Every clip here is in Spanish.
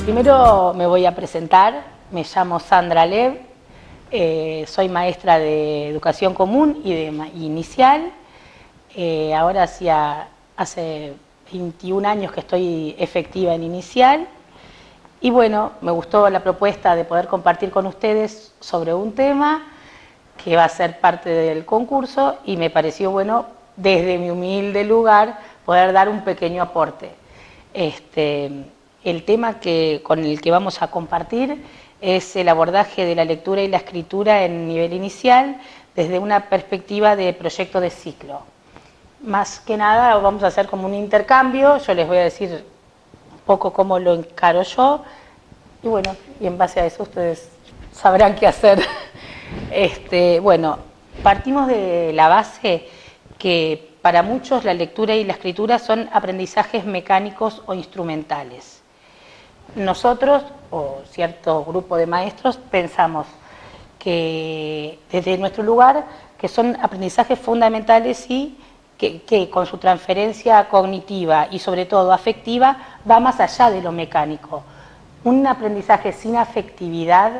Primero me voy a presentar, me llamo Sandra Lev, soy maestra de educación común y de inicial. Ahora hace 21 años que estoy efectiva en inicial. Y bueno, me gustó la propuesta de poder compartir con ustedes sobre un tema que va a ser parte del concurso y me pareció bueno, desde mi humilde lugar, poder dar un pequeño aporte. El tema con el que vamos a compartir es el abordaje de la lectura y la escritura en nivel inicial desde una perspectiva de proyecto de ciclo. Más que nada vamos a hacer como un intercambio, yo les voy a decir un poco cómo lo encaro yo y bueno, y en base a eso ustedes sabrán qué hacer. Bueno, partimos de la base que para muchos la lectura y la escritura son aprendizajes mecánicos o instrumentales. Nosotros, o cierto grupo de maestros, pensamos que desde nuestro lugar que son aprendizajes fundamentales y que con su transferencia cognitiva y sobre todo afectiva va más allá de lo mecánico. Un aprendizaje sin afectividad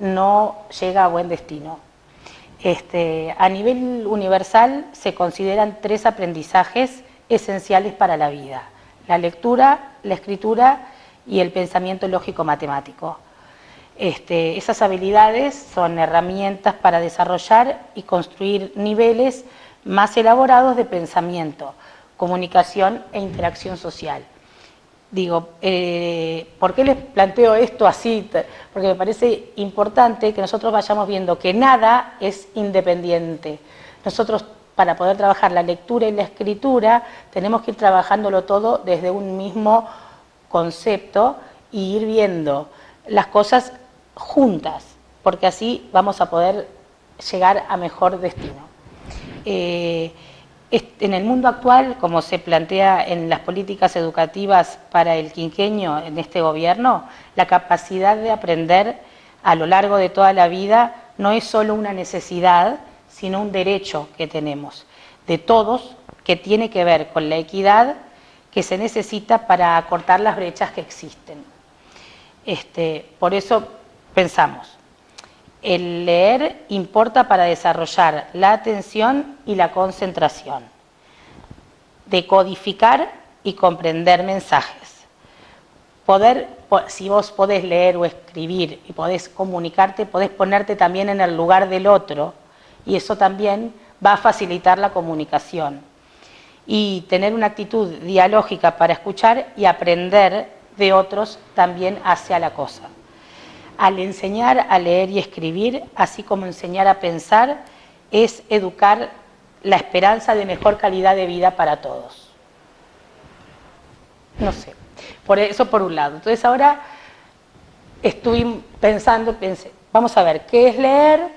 no llega a buen destino. A nivel universal se consideran 3 aprendizajes esenciales para la vida: la lectura, la escritura y el pensamiento lógico-matemático. Esas habilidades son herramientas para desarrollar y construir niveles más elaborados de pensamiento, comunicación e interacción social. Digo, ¿por qué les planteo esto así? Porque me parece importante que nosotros vayamos viendo que nada es independiente. Nosotros, para poder trabajar la lectura y la escritura, tenemos que ir trabajándolo todo desde un mismo concepto y ir viendo las cosas juntas, porque así vamos a poder llegar a mejor destino. En el mundo actual, como se plantea en las políticas educativas para el quinquenio en este gobierno, la capacidad de aprender a lo largo de toda la vida no es solo una necesidad, sino un derecho que tenemos, de todos, que tiene que ver con la equidad que se necesita para acortar las brechas que existen. Por eso pensamos, el leer importa para desarrollar la atención y la concentración, decodificar y comprender mensajes. Si vos podés leer o escribir y podés comunicarte, podés ponerte también en el lugar del otro y eso también va a facilitar la comunicación. Y tener una actitud dialógica para escuchar y aprender de otros también hace a la cosa. Al enseñar a leer y escribir, así como enseñar a pensar, es educar la esperanza de mejor calidad de vida para todos. No sé, por eso por un lado. Entonces ahora estuve pensando, vamos a ver qué es leer,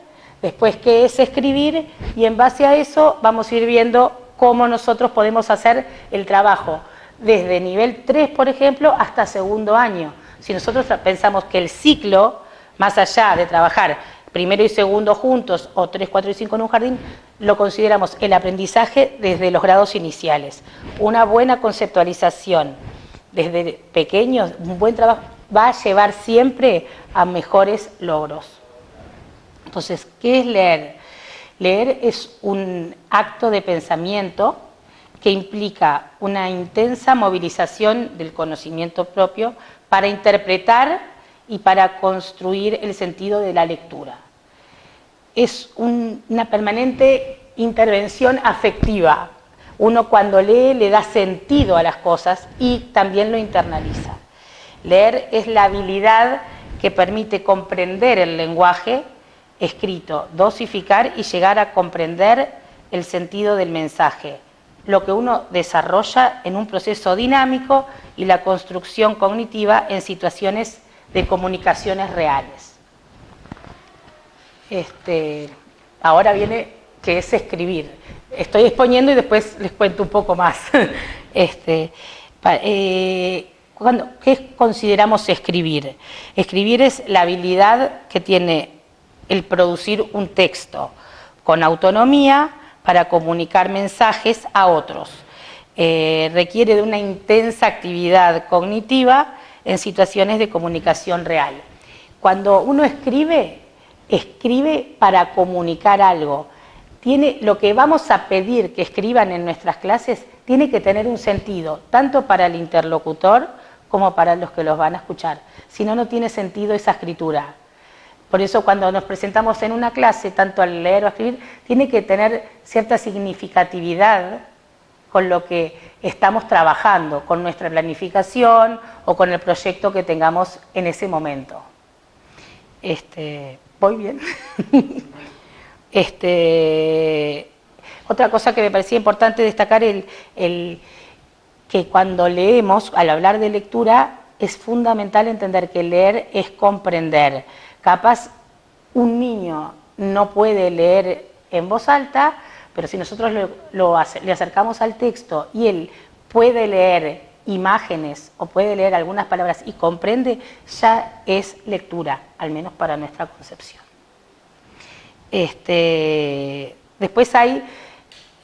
después qué es escribir y en base a eso vamos a ir viendo cómo nosotros podemos hacer el trabajo desde nivel 3, por ejemplo, hasta segundo año. Si nosotros pensamos que el ciclo, más allá de trabajar primero y segundo juntos, o 3, 4 y 5 en un jardín, lo consideramos el aprendizaje desde los grados iniciales. Una buena conceptualización desde pequeños, un buen trabajo, va a llevar siempre a mejores logros. Entonces, ¿qué es leer? Leer es un acto de pensamiento que implica una intensa movilización del conocimiento propio para interpretar y para construir el sentido de la lectura. Es una permanente intervención afectiva. Uno cuando lee le da sentido a las cosas y también lo internaliza. Leer es la habilidad que permite comprender el lenguaje escrito, dosificar y llegar a comprender el sentido del mensaje, lo que uno desarrolla en un proceso dinámico y la construcción cognitiva en situaciones de comunicaciones reales. Ahora viene que es escribir. Estoy exponiendo y después les cuento un poco más. ¿Qué consideramos escribir? Escribir es la habilidad que tiene el producir un texto con autonomía para comunicar mensajes a otros. Requiere de una intensa actividad cognitiva en situaciones de comunicación real. Cuando uno escribe, escribe para comunicar algo. Lo que vamos a pedir que escriban en nuestras clases tiene que tener un sentido, tanto para el interlocutor como para los que los van a escuchar. Si no, no tiene sentido esa escritura. Por eso cuando nos presentamos en una clase, tanto al leer o a escribir, tiene que tener cierta significatividad con lo que estamos trabajando, con nuestra planificación o con el proyecto que tengamos en ese momento. ¿Voy bien? Otra cosa que me parecía importante destacar, que cuando leemos, al hablar de lectura, es fundamental entender que leer es comprender. Capaz un niño no puede leer en voz alta, pero si nosotros le acercamos al texto y él puede leer imágenes o puede leer algunas palabras y comprende, ya es lectura, al menos para nuestra concepción. Después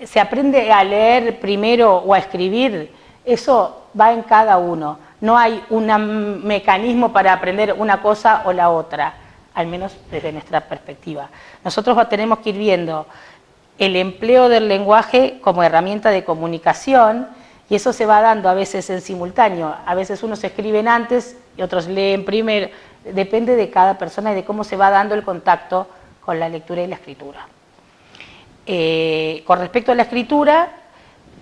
se aprende a leer primero o a escribir, eso va en cada uno. No hay un mecanismo para aprender una cosa o la otra, al menos desde nuestra perspectiva. Nosotros tenemos que ir viendo el empleo del lenguaje como herramienta de comunicación, y eso se va dando a veces en simultáneo. A veces unos escriben antes y otros leen primero. Depende de cada persona y de cómo se va dando el contacto con la lectura y la escritura. Con respecto a la escritura,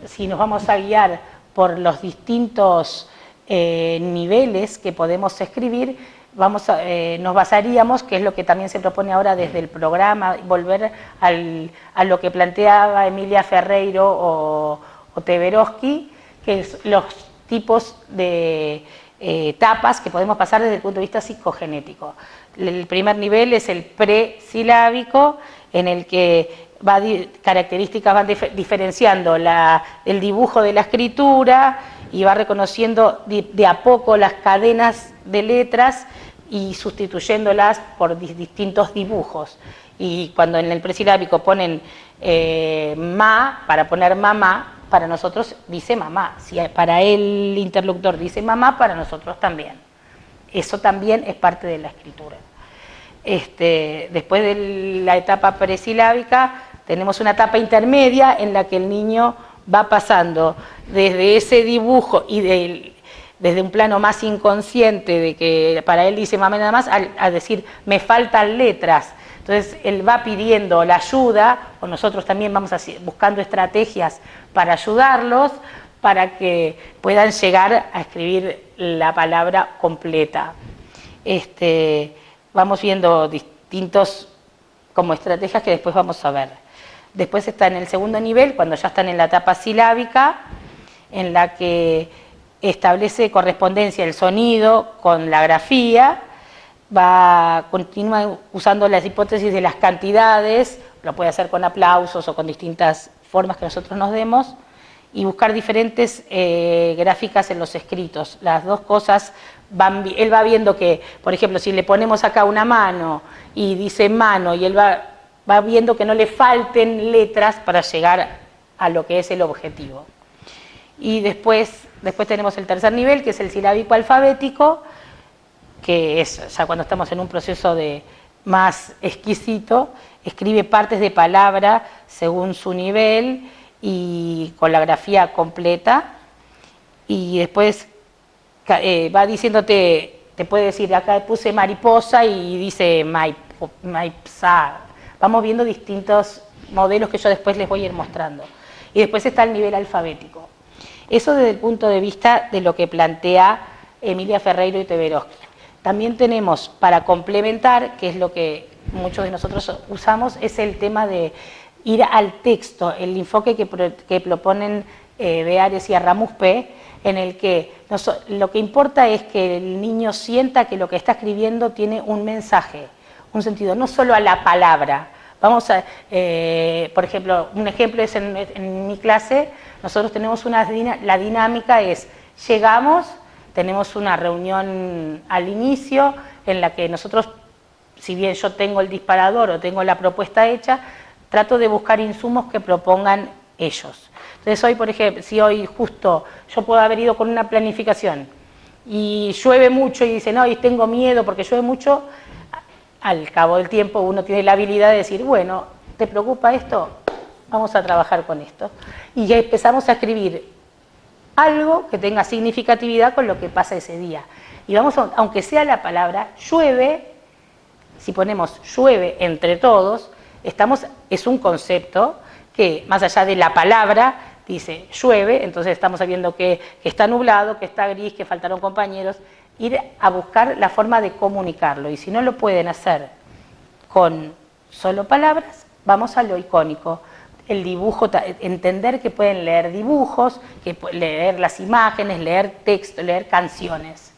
si nos vamos a guiar por los distintos niveles que podemos escribir, nos basaríamos, que es lo que también se propone ahora desde el programa, volver a lo que planteaba Emilia Ferreiro o Teberovsky, que es los tipos de etapas que podemos pasar desde el punto de vista psicogenético. El primer nivel es el presilábico, en el que características van diferenciando el dibujo de la escritura y va reconociendo de a poco las cadenas de letras y sustituyéndolas por distintos dibujos. Y cuando en el presilábico ponen ma, para poner mamá, para nosotros dice mamá. Si para el interlocutor dice mamá, para nosotros también. Eso también es parte de la escritura. Después de la etapa presilábica, tenemos una etapa intermedia en la que el niño va pasando desde ese dibujo y desde un plano más inconsciente de que para él dice mamá nada más, a decir me faltan letras. Entonces él va pidiendo la ayuda, o nosotros también vamos buscando estrategias para ayudarlos, para que puedan llegar a escribir la palabra completa. Vamos viendo distintos como estrategias que después vamos a ver. Después está en el segundo nivel, cuando ya están en la etapa silábica, en la que establece correspondencia el sonido con la grafía, continúa usando las hipótesis de las cantidades, lo puede hacer con aplausos o con distintas formas que nosotros nos demos, y buscar diferentes gráficas en los escritos. Las dos cosas, él va viendo que, por ejemplo, si le ponemos acá una mano y dice mano, y él va viendo que no le falten letras para llegar a lo que es el objetivo. Y después tenemos el tercer nivel, que es el silábico alfabético, que es ya cuando estamos en un proceso más exquisito, escribe partes de palabra según su nivel y con la grafía completa, y después va diciéndote, te puede decir, acá puse mariposa y dice maipsa. Vamos viendo distintos modelos que yo después les voy a ir mostrando. Y después está el nivel alfabético. Eso desde el punto de vista de lo que plantea Emilia Ferreiro y Teberovsky. También tenemos, para complementar, que es lo que muchos de nosotros usamos, es el tema de ir al texto, el enfoque que proponen Beares y Arramuspe, en el que lo que importa es que el niño sienta que lo que está escribiendo tiene un mensaje, un sentido, no solo a la palabra. Vamos a, por ejemplo, un ejemplo es en mi clase, nosotros tenemos la dinámica es, llegamos, tenemos una reunión al inicio en la que nosotros, si bien yo tengo el disparador o tengo la propuesta hecha, trato de buscar insumos que propongan ellos. Entonces hoy, por ejemplo, si hoy justo yo puedo haber ido con una planificación y llueve mucho y dice, no, y tengo miedo porque llueve mucho, al cabo del tiempo uno tiene la habilidad de decir, bueno, ¿te preocupa esto? Vamos a trabajar con esto. Y ya empezamos a escribir algo que tenga significatividad con lo que pasa ese día. Y vamos, aunque sea la palabra llueve, si ponemos llueve entre todos, es un concepto que más allá de la palabra dice llueve, entonces estamos sabiendo que está nublado, que está gris, que faltaron compañeros, ir a buscar la forma de comunicarlo. Y si no lo pueden hacer con solo palabras, vamos a lo icónico. El dibujo, entender que pueden leer dibujos, leer las imágenes, leer texto, leer canciones.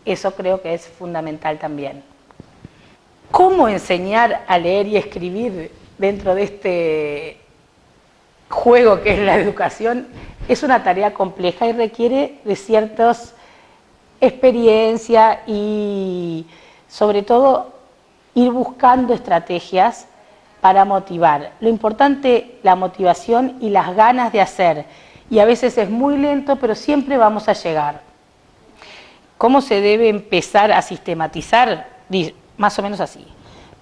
Eso creo que es fundamental también. ¿Cómo enseñar a leer y escribir dentro de este juego que es la educación? Es una tarea compleja y requiere de ciertas experiencia y sobre todo ir buscando estrategias para motivar. Lo importante, la motivación y las ganas de hacer. Y a veces es muy lento, pero siempre vamos a llegar. ¿Cómo se debe empezar a sistematizar? Más o menos así.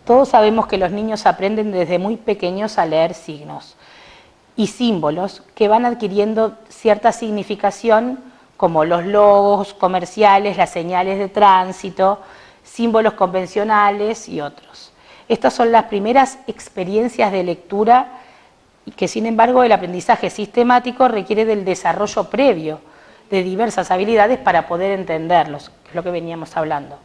Todos sabemos que los niños aprenden desde muy pequeños a leer signos y símbolos que van adquiriendo cierta significación, como los logos comerciales, las señales de tránsito, símbolos convencionales y otros. Estas son las primeras experiencias de lectura que, sin embargo, el aprendizaje sistemático requiere del desarrollo previo de diversas habilidades para poder entenderlos, que es lo que veníamos hablando.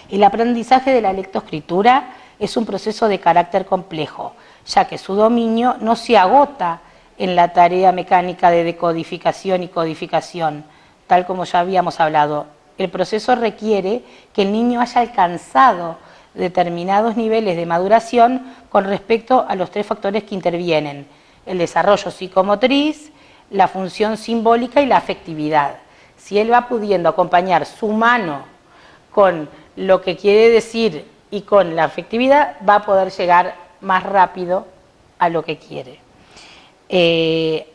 El aprendizaje de la lectoescritura es un proceso de carácter complejo, ya que su dominio no se agota en la tarea mecánica de decodificación y codificación, tal como ya habíamos hablado. El proceso requiere que el niño haya alcanzado determinados niveles de maduración con respecto a los 3 factores que intervienen: el desarrollo psicomotriz, la función simbólica y la afectividad. Si él va pudiendo acompañar su mano con lo que quiere decir y con la afectividad, va a poder llegar más rápido a lo que quiere.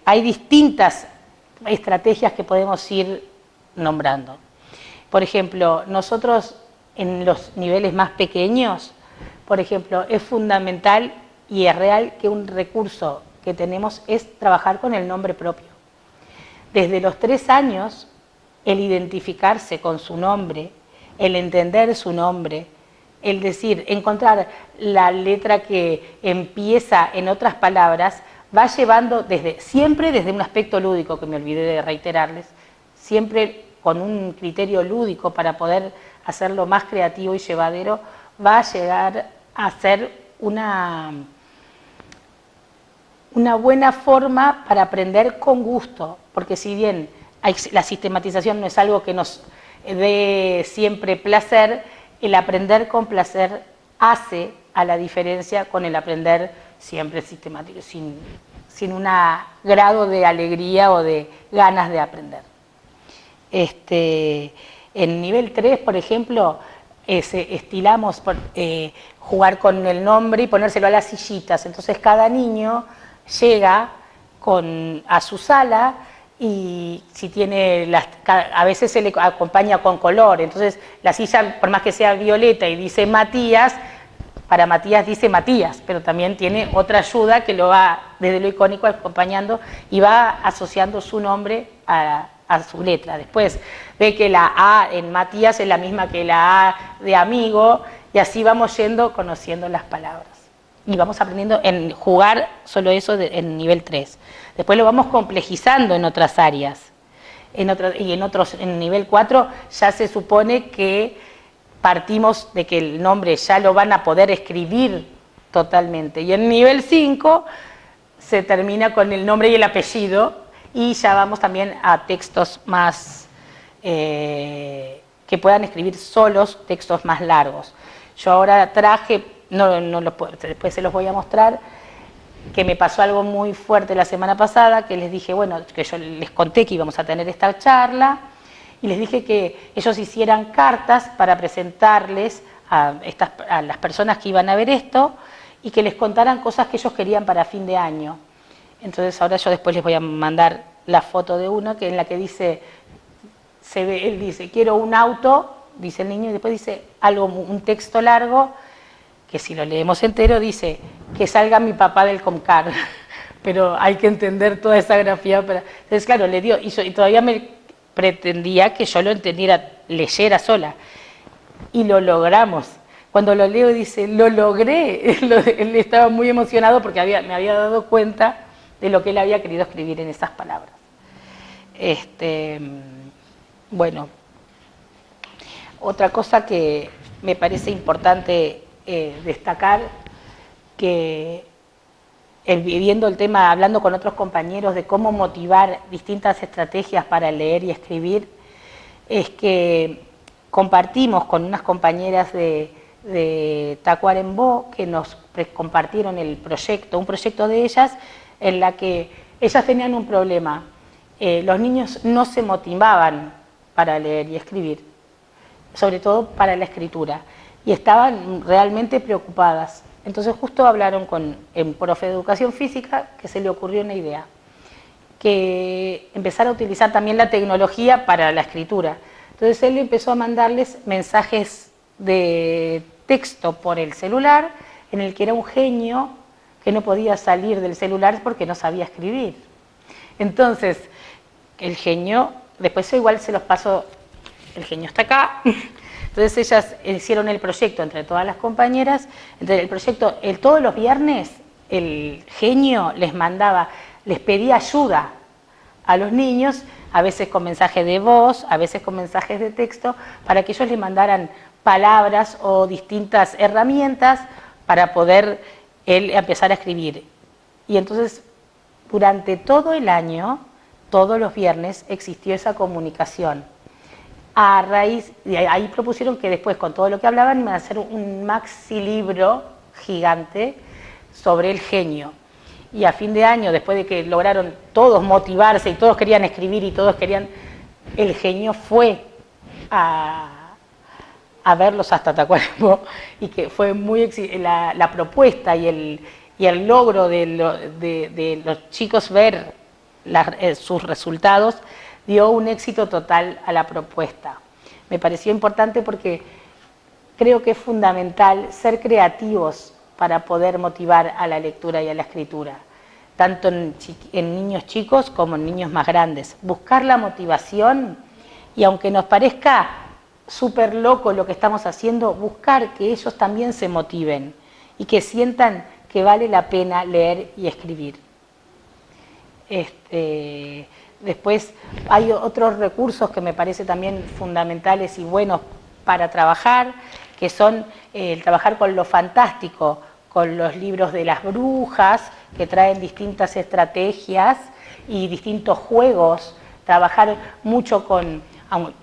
Hay distintas estrategias que podemos ir nombrando. Por ejemplo, nosotros en los niveles más pequeños, por ejemplo, es fundamental y es real que un recurso que tenemos es trabajar con el nombre propio. Desde los 3 años, el identificarse con su nombre, el entender su nombre, el decir, encontrar la letra que empieza en otras palabras, va llevando siempre desde un aspecto lúdico, que me olvidé de reiterarles, siempre con un criterio lúdico para poder hacerlo más creativo y llevadero, va a llegar a ser una buena forma para aprender con gusto, porque si bien la sistematización no es algo que nos dé siempre placer, el aprender con placer hace a la diferencia con el aprender siempre sistemático, sin un grado de alegría o de ganas de aprender. En nivel 3, por ejemplo, estilamos jugar con el nombre y ponérselo a las sillitas. Entonces cada niño llega a su sala y si tiene a veces se le acompaña con color. Entonces la silla, por más que sea violeta y dice Matías, para Matías dice Matías, pero también tiene otra ayuda que lo va desde lo icónico acompañando y va asociando su nombre a su letra. Después ve que la A en Matías es la misma que la A de amigo y así vamos conociendo las palabras. Y vamos aprendiendo en jugar solo eso en nivel 3. Después lo vamos complejizando en otras áreas. En nivel 4 ya se supone que partimos de que el nombre ya lo van a poder escribir totalmente. Y en nivel 5 se termina con el nombre y el apellido y ya vamos también a textos más que puedan escribir solos, textos más largos. Yo ahora traje, después se los voy a mostrar, que me pasó algo muy fuerte la semana pasada, que les dije, bueno, que yo les conté que íbamos a tener esta charla, y les dije que ellos hicieran cartas para presentarles a las personas que iban a ver esto, y que les contaran cosas que ellos querían para fin de año. Entonces ahora yo después les voy a mandar la foto de uno en la que dice, se ve, él dice, quiero un auto, dice el niño, y después dice algo, un texto largo, que si lo leemos entero dice, que salga mi papá del Comcar, pero hay que entender toda esa grafía. Entonces, claro, le dio, y todavía me pretendía que yo lo entendiera, leyera sola, y lo logramos. Cuando lo leo dice, lo logré, él estaba muy emocionado porque me había dado cuenta de lo que él había querido escribir en esas palabras. Bueno, otra cosa que me parece importante destacar, que viendo el tema, hablando con otros compañeros de cómo motivar distintas estrategias para leer y escribir, es que compartimos con unas compañeras de Tacuarembó que nos compartieron el proyecto, un proyecto de ellas en la que ellas tenían un problema. Los niños no se motivaban para leer y escribir, sobre todo para la escritura, y estaban realmente preocupadas. Entonces justo hablaron con el profe de educación física, que se le ocurrió una idea, que empezara a utilizar también la tecnología para la escritura. Entonces él empezó a mandarles mensajes de texto por el celular, en el que era un genio que no podía salir del celular porque no sabía escribir. Entonces, el genio, después igual se los pasó, el genio está acá. Entonces ellas hicieron el proyecto entre todas las compañeras. Entonces el proyecto, todos los viernes, el genio les pedía ayuda a los niños, a veces con mensajes de voz, a veces con mensajes de texto, para que ellos les mandaran palabras o distintas herramientas para poder él empezar a escribir. Y entonces, durante todo el año, todos los viernes, existió esa comunicación. A raíz de ahí propusieron que después, con todo lo que hablaban, iban a hacer un maxi libro gigante sobre el genio. Y a fin de año, después de que lograron todos motivarse y todos querían escribir y todos querían, el genio fue a verlos hasta Tacuarembó, y que fue muy la propuesta y el logro de los chicos ver sus resultados dio un éxito total a la propuesta. Me pareció importante porque creo que es fundamental ser creativos para poder motivar a la lectura y a la escritura, tanto en niños chicos como en niños más grandes. Buscar la motivación, y aunque nos parezca súper loco lo que estamos haciendo, buscar que ellos también se motiven y que sientan que vale la pena leer y escribir. Después hay otros recursos que me parece también fundamentales y buenos para trabajar, que son el trabajar con lo fantástico, con los libros de las brujas, que traen distintas estrategias y distintos juegos, trabajar mucho con,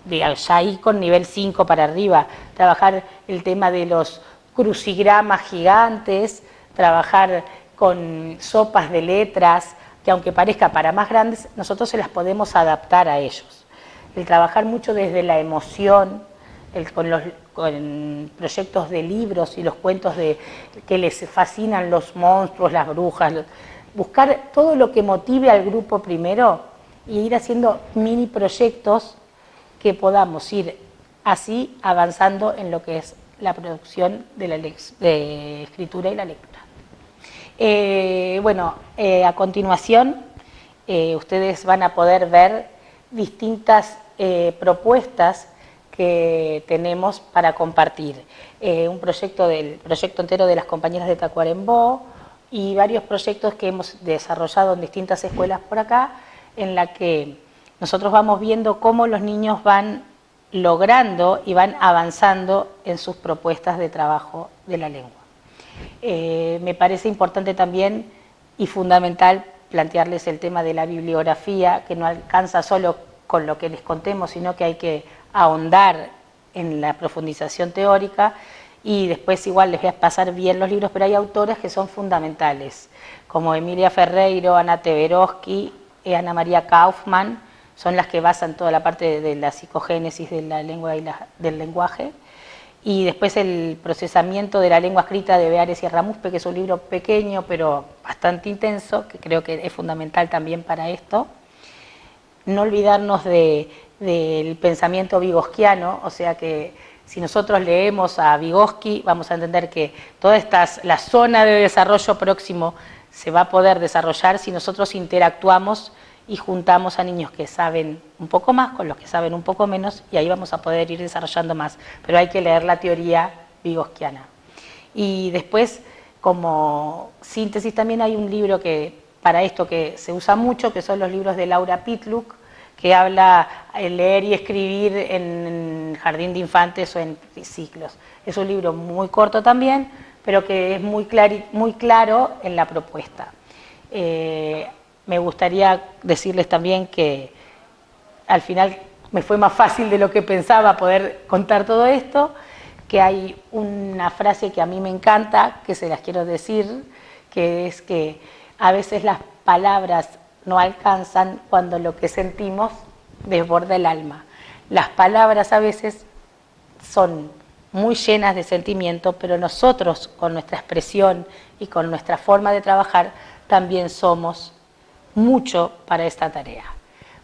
ya ahí con nivel 5 para arriba, trabajar el tema de los crucigramas gigantes, trabajar con sopas de letras, que aunque parezca para más grandes, nosotros se las podemos adaptar a ellos. El trabajar mucho desde la emoción, con proyectos de libros y los cuentos que les fascinan los monstruos, las brujas, buscar todo lo que motive al grupo primero y ir haciendo mini proyectos que podamos ir así avanzando en lo que es la producción de escritura y la lectura. A continuación ustedes van a poder ver distintas propuestas que tenemos para compartir. Un proyecto entero de las compañeras de Tacuarembó y varios proyectos que hemos desarrollado en distintas escuelas por acá, en la que nosotros vamos viendo cómo los niños van logrando y van avanzando en sus propuestas de trabajo de la lengua. Me parece importante también y fundamental plantearles el tema de la bibliografía, que no alcanza solo con lo que les contemos, sino que hay que ahondar en la profundización teórica, y después igual les voy a pasar bien los libros, pero hay autoras que son fundamentales, como Emilia Ferreiro, Ana Teveroski, Ana María Kaufman, son las que basan toda la parte de la psicogénesis de la lengua y del lenguaje. Y después el procesamiento de la lengua escrita de Beares y Ramuspe, que es un libro pequeño pero bastante intenso, que creo que es fundamental también para esto. No olvidarnos de del pensamiento vygotsquiano, o sea que si nosotros leemos a Vygotsky vamos a entender que la zona de desarrollo próximo se va a poder desarrollar si nosotros interactuamos y juntamos a niños que saben un poco más con los que saben un poco menos, y ahí vamos a poder ir desarrollando más, pero hay que leer la teoría vygotsquiana. Y después, como síntesis, también hay un libro que para esto que se usa mucho, que son los libros de Laura Pitluk, que habla de leer y escribir en jardín de infantes o en ciclos. Es un libro muy corto también, pero que es muy claro en la propuesta. Me gustaría decirles también que al final me fue más fácil de lo que pensaba poder contar todo esto, que hay una frase que a mí me encanta, que se las quiero decir, que es que a veces las palabras no alcanzan cuando lo que sentimos desborda el alma. Las palabras a veces son muy llenas de sentimiento, pero nosotros con nuestra expresión y con nuestra forma de trabajar también somos mucho para esta tarea.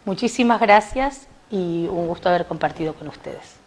Muchísimas gracias y un gusto haber compartido con ustedes.